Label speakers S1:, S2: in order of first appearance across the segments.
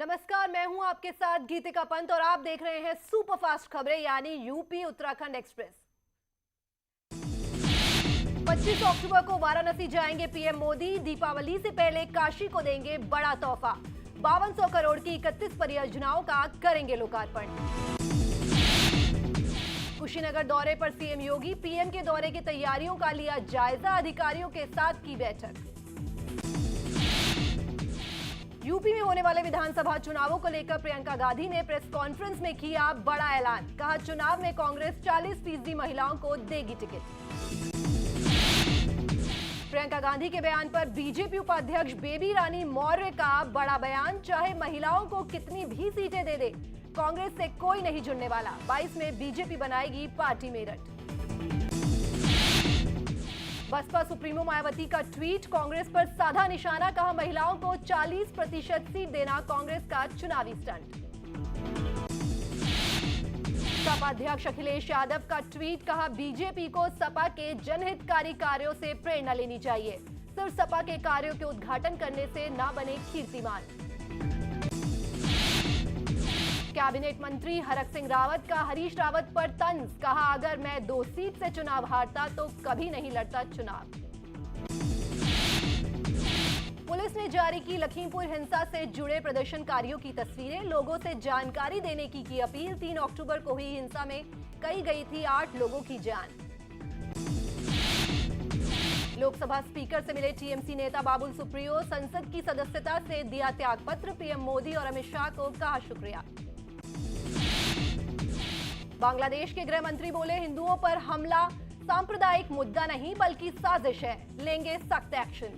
S1: नमस्कार, मैं हूं आपके साथ गीतिका पंत और आप देख रहे हैं सुपरफास्ट खबरें यानी यूपी उत्तराखंड एक्सप्रेस। 25 अक्टूबर को वाराणसी जाएंगे पीएम मोदी। दीपावली से पहले काशी को देंगे बड़ा तोहफा। 5200 करोड़ की 31 परियोजनाओं का करेंगे लोकार्पण। कुशीनगर दौरे पर सीएम योगी। पीएम के दौरे की तैयारियों का लिया जायजा। अधिकारियों के साथ की बैठक। यूपी में होने वाले विधानसभा चुनावों को लेकर प्रियंका गांधी ने प्रेस कॉन्फ्रेंस में किया बड़ा ऐलान। कहा, चुनाव में कांग्रेस 40% महिलाओं को देगी टिकट। प्रियंका गांधी के बयान पर बीजेपी उपाध्यक्ष बेबी रानी मौर्य का बड़ा बयान। चाहे महिलाओं को कितनी भी सीटें दे दे, कांग्रेस से कोई नहीं जुड़ने वाला। 22 में बीजेपी बनाएगी पार्टी मेरठ। बसपा सुप्रीमो मायावती का ट्वीट, कांग्रेस पर साधा निशाना। कहा, महिलाओं को 40% सीट देना कांग्रेस का चुनावी स्टंट। सपा अध्यक्ष अखिलेश यादव का ट्वीट, कहा, बीजेपी को सपा के जनहितकारी कार्यों से प्रेरणा लेनी चाहिए। सिर्फ सपा के कार्यों के उद्घाटन करने से ना बने कीर्तिमान। कैबिनेट मंत्री हरक सिंह रावत का हरीश रावत पर तंज। कहा, अगर मैं 2 सीट से चुनाव हारता तो कभी नहीं लड़ता चुनाव। पुलिस ने जारी की लखीमपुर हिंसा से जुड़े प्रदर्शनकारियों की तस्वीरें। लोगों से जानकारी देने की अपील। 3 अक्टूबर को हुई हिंसा में कई गई थी 8 लोगों की जान। लोकसभा स्पीकर से मिले टीएमसी नेता बाबुल सुप्रियो। संसद की सदस्यता से दिया त्यागपत्र। पीएम मोदी और अमित शाह को कहा शुक्रिया। बांग्लादेश के गृह मंत्री बोले, हिंदुओं पर हमला सांप्रदायिक मुद्दा नहीं बल्कि साजिश है, लेंगे सख्त एक्शन।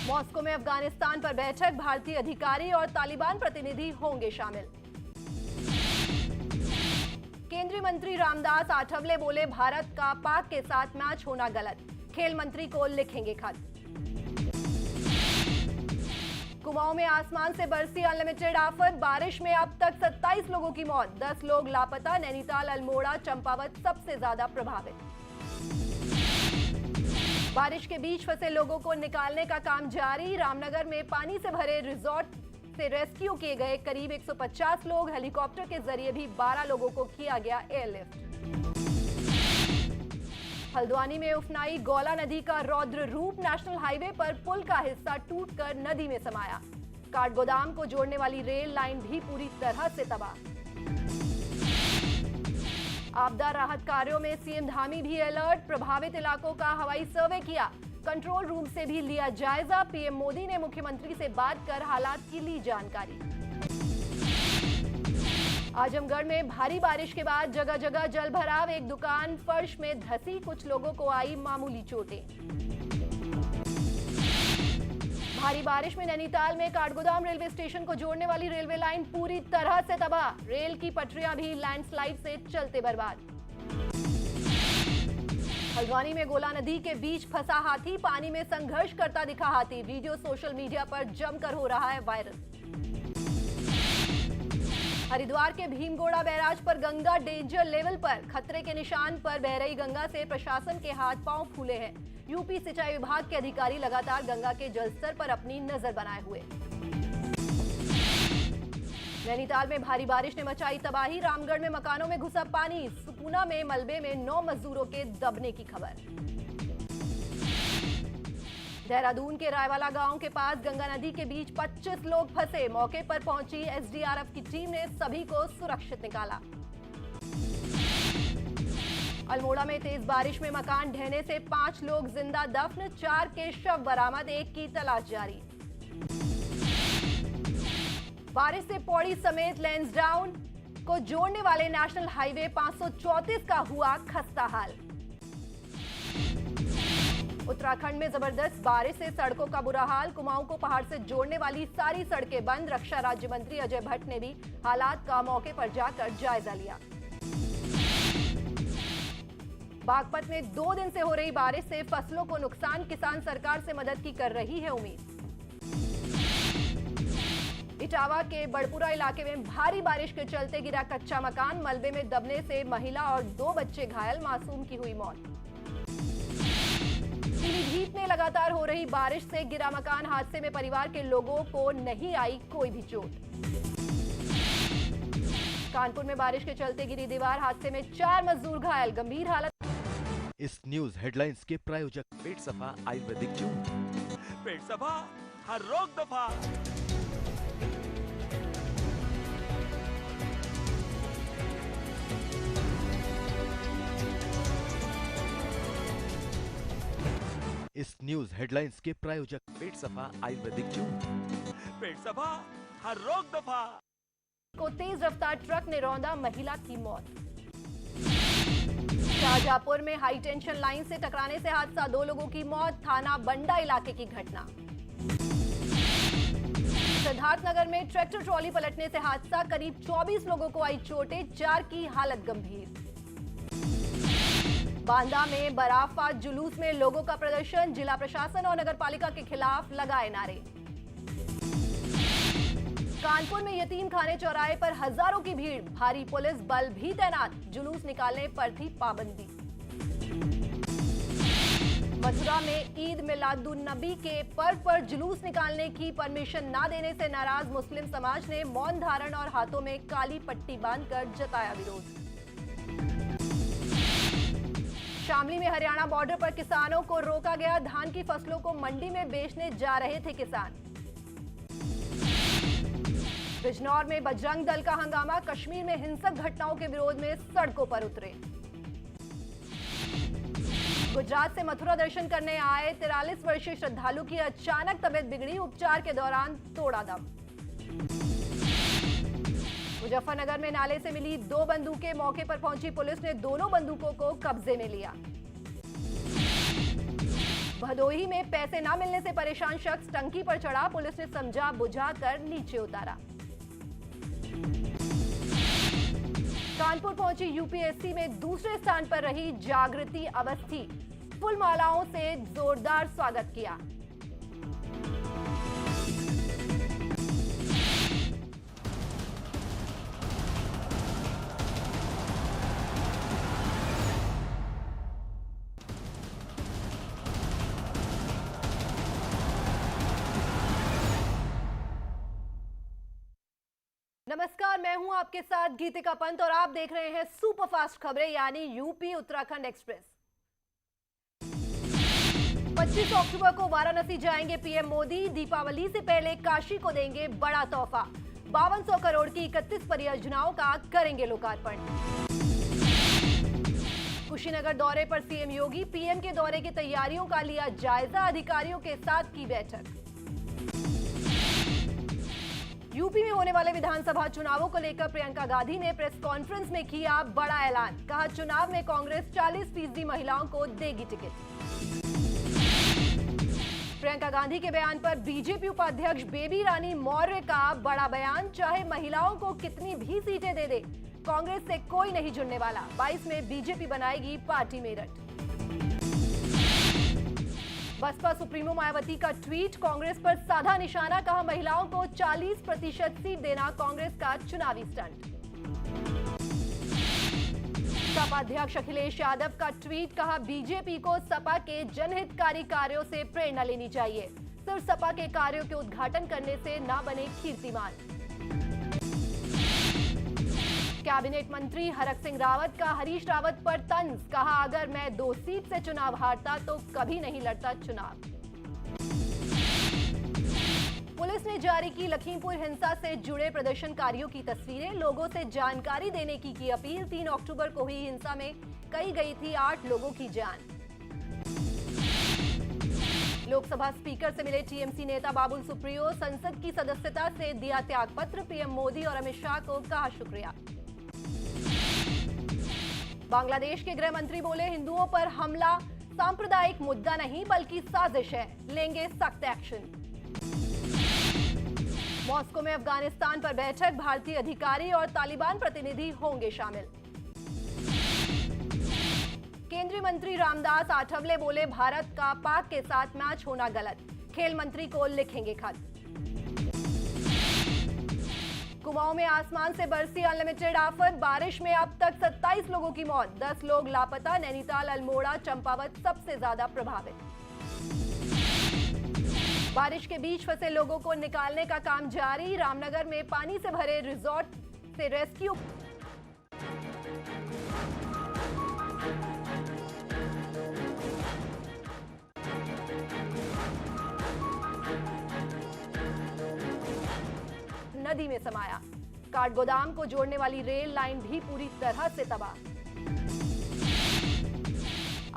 S1: मॉस्को में अफगानिस्तान पर बैठक। भारतीय अधिकारी और तालिबान प्रतिनिधि होंगे शामिल। केंद्रीय मंत्री रामदास आठवले बोले, भारत का पाक के साथ मैच होना गलत। खेल मंत्री को लिखेंगे खत। कुमाऊं में आसमान से बरसी अनलिमिटेड आफत। बारिश में अब तक 27 लोगों की मौत, 10 लोग लापता। नैनीताल, अल्मोड़ा, चंपावत सबसे ज्यादा प्रभावित। बारिश के बीच फंसे लोगों को निकालने का काम जारी। रामनगर में पानी से भरे रिजॉर्ट से रेस्क्यू किए गए करीब 150 लोग। हेलीकॉप्टर के जरिए भी 12 लोगों को किया गया एयरलिफ्ट। हल्द्वानी में उफनाई गौला नदी का रौद्र रूप। नेशनल हाईवे पर पुल का हिस्सा टूटकर नदी में समाया। काठगोदाम को जोड़ने वाली रेल लाइन भी पूरी तरह से तबाह। आपदा राहत कार्यों में सीएम धामी भी अलर्ट। प्रभावित इलाकों का हवाई सर्वे किया। कंट्रोल रूम से भी लिया जायजा। पीएम मोदी ने मुख्यमंत्री से बात कर हालात की ली जानकारी। आजमगढ़ में भारी बारिश के बाद जगह जगह जल भराव। एक दुकान फर्श में धंसी। कुछ लोगों को आई मामूली चोटें। भारी बारिश में नैनीताल में काठगोदाम रेलवे स्टेशन को जोड़ने वाली रेलवे लाइन पूरी तरह से तबाह। रेल की पटरियां भी लैंडस्लाइड से चलते बर्बाद। हल्द्वानी में गोला नदी के बीच फंसा हाथी। पानी में संघर्ष करता दिखा हाथी। वीडियो सोशल मीडिया पर जमकर हो रहा है वायरल। हरिद्वार के भीमगोड़ा बैराज पर गंगा डेंजर लेवल पर। खतरे के निशान पर बह रही गंगा से प्रशासन के हाथ पांव फूले हैं। यूपी सिंचाई विभाग के अधिकारी लगातार गंगा के जलस्तर पर अपनी नजर बनाए हुए। नैनीताल में भारी बारिश ने मचाई तबाही। रामगढ़ में मकानों में घुसा पानी। सुपूना में मलबे में 9 मजदूरों के दबने की खबर। देहरादून के रायवाला गांव के पास गंगा नदी के बीच 25 लोग फंसे। मौके पर पहुंची एसडीआरएफ की टीम ने सभी को सुरक्षित निकाला। अल्मोड़ा में तेज बारिश में मकान ढहने से 5 लोग जिंदा दफन। 4 के शव बरामद। 1 की तलाश जारी। बारिश से पौड़ी समेत लैंसडाउन को जोड़ने वाले नेशनल हाईवे 534 का हुआ खस्ता हाल। उत्तराखंड में जबरदस्त बारिश से सड़कों का बुरा हाल। कुमाऊं को पहाड़ से जोड़ने वाली सारी सड़कें बंद। रक्षा राज्य मंत्री अजय भट्ट ने भी हालात का मौके पर जाकर जायजा लिया। बागपत में 2 दिन से हो रही बारिश से फसलों को नुकसान। किसान सरकार से मदद की कर रही है उम्मीद। इटावा के बड़पुरा इलाके में भारी बारिश के चलते गिरा कच्चा मकान। मलबे में दबने से महिला और 2 बच्चे घायल। मासूम की हुई मौत। पीलीभीत में लगातार हो रही बारिश से गिरा मकान, हादसे में परिवार के लोगों को नहीं आई कोई भी चोट। कानपुर में बारिश के चलते गिरी दीवार, हादसे में 4 मजदूर घायल, गंभीर हालत।
S2: इस न्यूज हेडलाइंस के प्रायोजक
S3: पेट सफा आयुर्वेदिक जून, पेट सफा हर रोग दफा।
S2: इस न्यूज हेडलाइंस के प्रायोजक
S3: पेट सफा आयुर्वेदिक जून, पेट सफा हर रोग दफा।
S1: को तेज रफ्तार ट्रक ने रौंदा, महिला की मौत। शाहजहांपुर में हाई टेंशन लाइन से टकराने से हादसा, 2 लोगों की मौत, थाना बंडा इलाके की घटना। सिद्धार्थनगर में ट्रैक्टर ट्रॉली पलटने से हादसा, करीब 24 लोगों को आई चोटें, 4 की हालत गंभीर। बांदा में बराफात जुलूस में लोगों का प्रदर्शन, जिला प्रशासन और नगरपालिका के खिलाफ लगाए नारे। कानपुर में यतीम खाने चौराहे पर हजारों की भीड़, भारी पुलिस बल भी तैनात, जुलूस निकालने पर थी पाबंदी। मथुरा में ईद मिलादुन नबी के पर्व पर जुलूस निकालने की परमिशन न देने से नाराज मुस्लिम समाज ने मौन धारण और हाथों में काली पट्टी बांधकर जताया विरोध। शामली में हरियाणा बॉर्डर पर किसानों को रोका गया, धान की फसलों को मंडी में बेचने जा रहे थे किसान। बिजनौर में बजरंग दल का हंगामा, कश्मीर में हिंसक घटनाओं के विरोध में सड़कों पर उतरे। गुजरात से मथुरा दर्शन करने आए 43 वर्षीय श्रद्धालु की अचानक तबीयत बिगड़ी, उपचार के दौरान तोड़ा दम। मुजफ्फरनगर में नाले से मिली 2 बंदूकें, मौके पर पहुंची पुलिस ने दोनों बंदूकों को कब्जे में लिया। भदोही में पैसे न मिलने से परेशान शख्स टंकी पर चढ़ा, पुलिस ने समझा बुझाकर नीचे उतारा। कानपुर पहुंची यूपीएससी में दूसरे स्थान पर रही जागृति अवस्थी, फूल मालाओं से जोरदार स्वागत किया। नमस्कार, मैं हूं आपके साथ गीतिका पंत और आप देख रहे हैं सुपरफास्ट खबरें यानी यूपी उत्तराखंड एक्सप्रेस। 25 अक्टूबर को वाराणसी जाएंगे पीएम मोदी, दीपावली से पहले काशी को देंगे बड़ा तोहफा, 5200 करोड़ की 31 परियोजनाओं का करेंगे लोकार्पण। कुशीनगर दौरे पर सीएम योगी, पीएम के दौरे की तैयारियों का लिया जायजा, अधिकारियों के साथ की बैठक। यूपी में होने वाले विधानसभा चुनावों को लेकर प्रियंका गांधी ने प्रेस कॉन्फ्रेंस में किया बड़ा ऐलान, कहा चुनाव में कांग्रेस 40% महिलाओं को देगी टिकट। प्रियंका गांधी के बयान पर बीजेपी उपाध्यक्ष बेबी रानी मौर्य का बड़ा बयान, चाहे महिलाओं को कितनी भी सीटें दे दे, कांग्रेस से कोई नहीं जुड़ने वाला, 22 में बीजेपी बनाएगी पार्टी मेरठ। बसपा सुप्रीमो मायावती का ट्वीट, कांग्रेस पर साधा निशाना, कहा महिलाओं को 40% सीट देना कांग्रेस का चुनावी स्टंट। सपा अध्यक्ष अखिलेश यादव का ट्वीट, कहा बीजेपी को सपा के जनहितकारी कार्यों से प्रेरणा लेनी चाहिए, सिर्फ सपा के कार्यों के उद्घाटन करने से ना बने कीर्तिमान। कैबिनेट मंत्री हरक सिंह रावत का हरीश रावत पर तंज, कहा अगर मैं 2 सीट से चुनाव हारता तो कभी नहीं लड़ता चुनाव। पुलिस ने जारी की लखीमपुर हिंसा से जुड़े प्रदर्शनकारियों की तस्वीरें, लोगों से जानकारी देने की अपील। 3 अक्टूबर को हुई हिंसा में कही गई थी 8 लोगों की जान। लोकसभा स्पीकर से मिले टीएमसी नेता बाबुल सुप्रियो, संसद की सदस्यता से दिया त्यागपत्र, पीएम मोदी और अमित शाह को कहा शुक्रिया। बांग्लादेश के गृह मंत्री बोले हिंदुओं पर हमला सांप्रदायिक मुद्दा नहीं बल्कि साजिश है, लेंगे सख्त एक्शन। मॉस्को में अफगानिस्तान पर बैठक, भारतीय अधिकारी और तालिबान प्रतिनिधि होंगे शामिल। केंद्रीय मंत्री रामदास आठवले बोले भारत का पाक के साथ मैच होना गलत, खेल मंत्री को लिखेंगे खत। कुमाऊं में आसमान से बरसी अनलिमिटेड आफत, बारिश में अब तक 27 लोगों की मौत, 10 लोग लापता, नैनीताल, अल्मोड़ा, चंपावत सबसे ज्यादा प्रभावित। बारिश के बीच फंसे लोगों को निकालने का काम जारी। रामनगर में पानी से भरे रिजॉर्ट से रेस्क्यू। नदी में समाया। काठगोदाम को जोड़ने वाली रेल लाइन भी पूरी तरह से तबाह।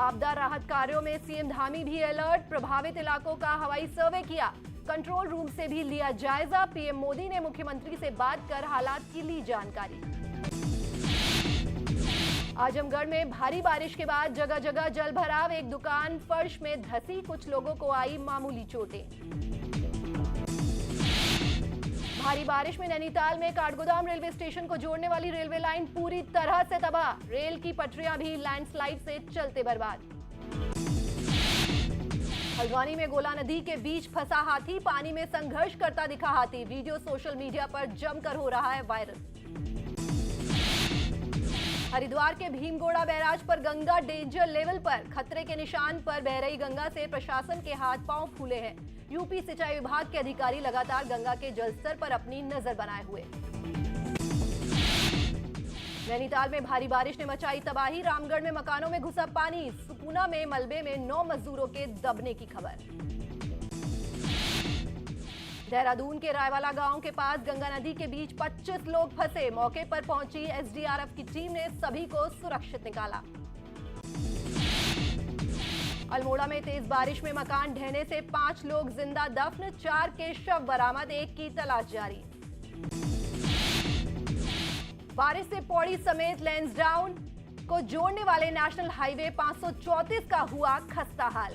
S1: आपदा राहत कार्यों में सीएम धामी भी अलर्ट। प्रभावित इलाकों का हवाई सर्वे किया। कंट्रोल रूम से भी लिया जायजा। पीएम मोदी ने मुख्यमंत्री से बात कर हालात की ली जानकारी। आजमगढ़ में भारी बारिश के बाद जगह जगह जल भराव। एक दुकान फर्श में धंसी। कुछ लोगों को आई मामूली चोटें। भारी बारिश में नैनीताल में काठगोदाम रेलवे स्टेशन को जोड़ने वाली रेलवे लाइन पूरी तरह से तबाह। रेल की पटरियां भी लैंडस्लाइड से चलते बर्बाद। हल्द्वानी में गोला नदी के बीच फंसा हाथी। पानी में संघर्ष करता दिखा हाथी। वीडियो सोशल मीडिया पर जमकर हो रहा है वायरल। हरिद्वार के भीमगोड़ा बैराज पर गंगा डेंजर लेवल पर। खतरे के निशान पर बह रही गंगा से प्रशासन के हाथ पांव फूले हैं। यूपी सिंचाई विभाग के अधिकारी लगातार गंगा के जलस्तर पर अपनी नजर बनाए हुए। नैनीताल में भारी बारिश ने मचाई तबाही। रामगढ़ में मकानों में घुसा पानी। सुकूना में मलबे में 9 मजदूरों के दबने की खबर। देहरादून के रायवाला गांव के पास गंगा नदी के बीच 25 लोग फंसे। मौके पर पहुंची एसडीआरएफ की टीम ने सभी को सुरक्षित निकाला। अल्मोड़ा में तेज बारिश में मकान ढहने से 5 लोग जिंदा दफन। 4 के शव बरामद। 1 की तलाश जारी। बारिश से पौड़ी समेत लैंसडाउन को जोड़ने वाले नेशनल हाईवे 534 का हुआ खस्ता हाल।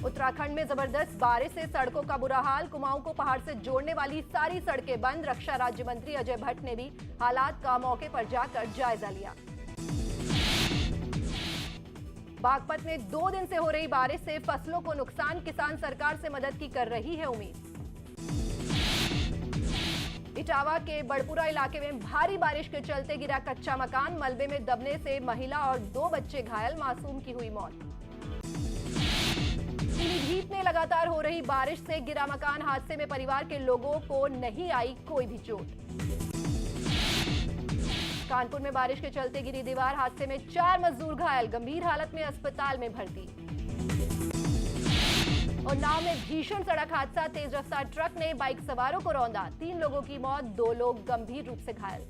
S1: उत्तराखंड में जबरदस्त बारिश से सड़कों का बुरा हाल। कुमाऊं को पहाड़ से जोड़ने वाली सारी सड़कें बंद। रक्षा राज्य मंत्री अजय भट्ट ने भी हालात का मौके पर जाकर जायजा लिया। बागपत में 2 दिन से हो रही बारिश से फसलों को नुकसान। किसान सरकार से मदद की कर रही है उम्मीद। इटावा के बड़पुरा इलाके में भारी बारिश के चलते गिरा कच्चा मकान। मलबे में दबने से महिला और 2 बच्चे घायल। मासूम की हुई मौत। पीलीभीत में लगातार हो रही बारिश से गिरा मकान। हादसे में परिवार के लोगों को नहीं आई कोई भी चोट। कानपुर में बारिश के चलते गिरी दीवार। हादसे में 4 मजदूर घायल। गंभीर हालत में अस्पताल में भर्ती। और नाव में भीषण सड़क हादसा। तेज रफ्तार ट्रक ने बाइक सवारों को रौंदा। 3 लोगों की मौत। 2 लोग गंभीर रूप से घायल।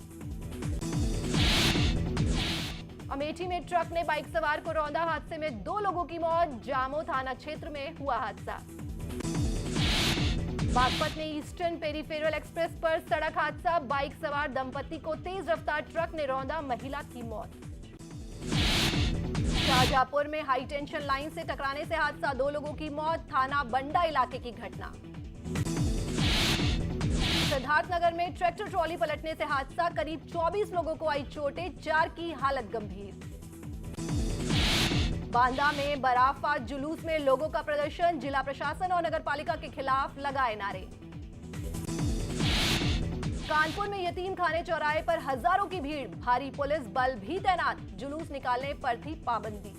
S1: अमेठी में ट्रक ने बाइक सवार को रौंदा। हादसे में 2 लोगों की मौत। जामो थाना क्षेत्र में हुआ हादसा। बागपत में ईस्टर्न पेरिफेरल एक्सप्रेस पर सड़क हादसा। बाइक सवार दंपति को तेज रफ्तार ट्रक ने रौंदा। महिला की मौत। शाहजहांपुर में हाई टेंशन लाइन से टकराने से हादसा। 2 लोगों की मौत। थाना बंडा इलाके की घटना। सिद्धार्थनगर में ट्रैक्टर ट्रॉली पलटने से हादसा। करीब 24 लोगों को आई चोटें। 4 की हालत गंभीर। बांदा में बराफा जुलूस में लोगों का प्रदर्शन। जिला प्रशासन और नगरपालिका के खिलाफ लगाए नारे। कानपुर में यतीम खाने चौराहे पर हजारों की भीड़। भारी पुलिस बल भी तैनात। जुलूस निकालने पर थी पाबंदी।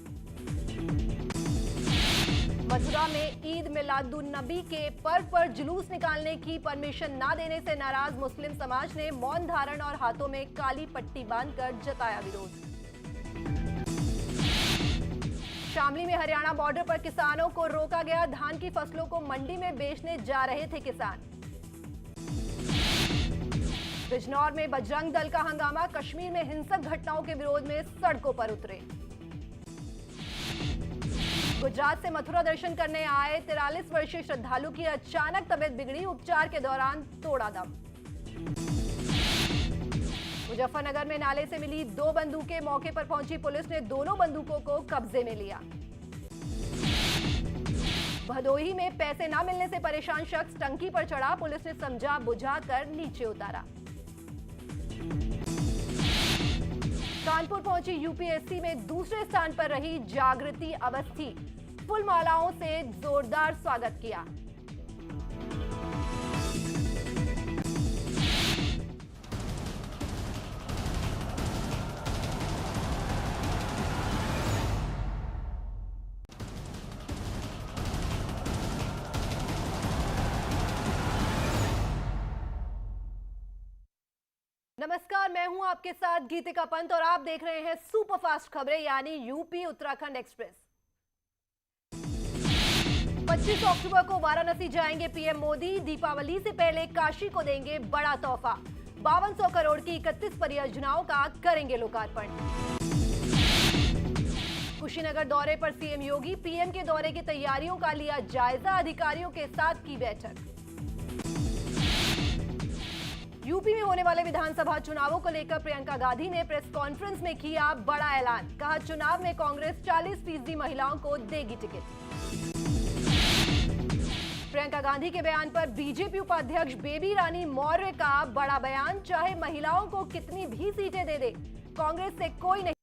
S1: मथुरा में ईद मिलादुन नबी के पर्व पर जुलूस निकालने की परमिशन न देने से नाराज मुस्लिम समाज ने मौन धारण और हाथों में काली पट्टी बांधकर जताया विरोध। शामली में हरियाणा बॉर्डर पर किसानों को रोका गया। धान की फसलों को मंडी में बेचने जा रहे थे किसान। बिजनौर में बजरंग दल का हंगामा। कश्मीर में हिंसक घटनाओं के विरोध में सड़कों पर उतरे। गुजरात से मथुरा दर्शन करने आए 43 वर्षीय श्रद्धालु की अचानक तबीयत बिगड़ी। उपचार के दौरान तोड़ा दम। मुजफ्फरनगर में नाले से मिली 2 बंदूकें। मौके पर पहुंची पुलिस ने दोनों बंदूकों को कब्जे में लिया। भदोही में पैसे न मिलने से परेशान शख्स टंकी पर चढ़ा। पुलिस ने समझा बुझाकर नीचे उतारा। कानपुर पहुंची यूपीएससी में दूसरे स्थान पर रही जागृति अवस्थी। फुल मालाओं से जोरदार स्वागत किया। नमस्कार, मैं हूं आपके साथ गीतिका पंत और आप देख रहे हैं सुपरफास्ट खबरें यानी यूपी उत्तराखंड एक्सप्रेस। 25 अक्टूबर को वाराणसी जाएंगे पीएम मोदी। दीपावली से पहले काशी को देंगे बड़ा तोहफा। 5200 करोड़ की 31 परियोजनाओं का करेंगे लोकार्पण। कुशीनगर दौरे पर सीएम योगी। पीएम के दौरे की तैयारियों का लिया जायजा। अधिकारियों के साथ की बैठक। यूपी में होने वाले विधानसभा चुनावों को लेकर प्रियंका गांधी ने प्रेस कॉन्फ्रेंस में किया बड़ा ऐलान। कहा, चुनाव में कांग्रेस 40% महिलाओं को देगी टिकट। प्रियंका गांधी के बयान पर बीजेपी उपाध्यक्ष बेबी रानी मौर्य का बड़ा बयान। चाहे महिलाओं को कितनी भी सीटें दे दे, कांग्रेस से कोई नहीं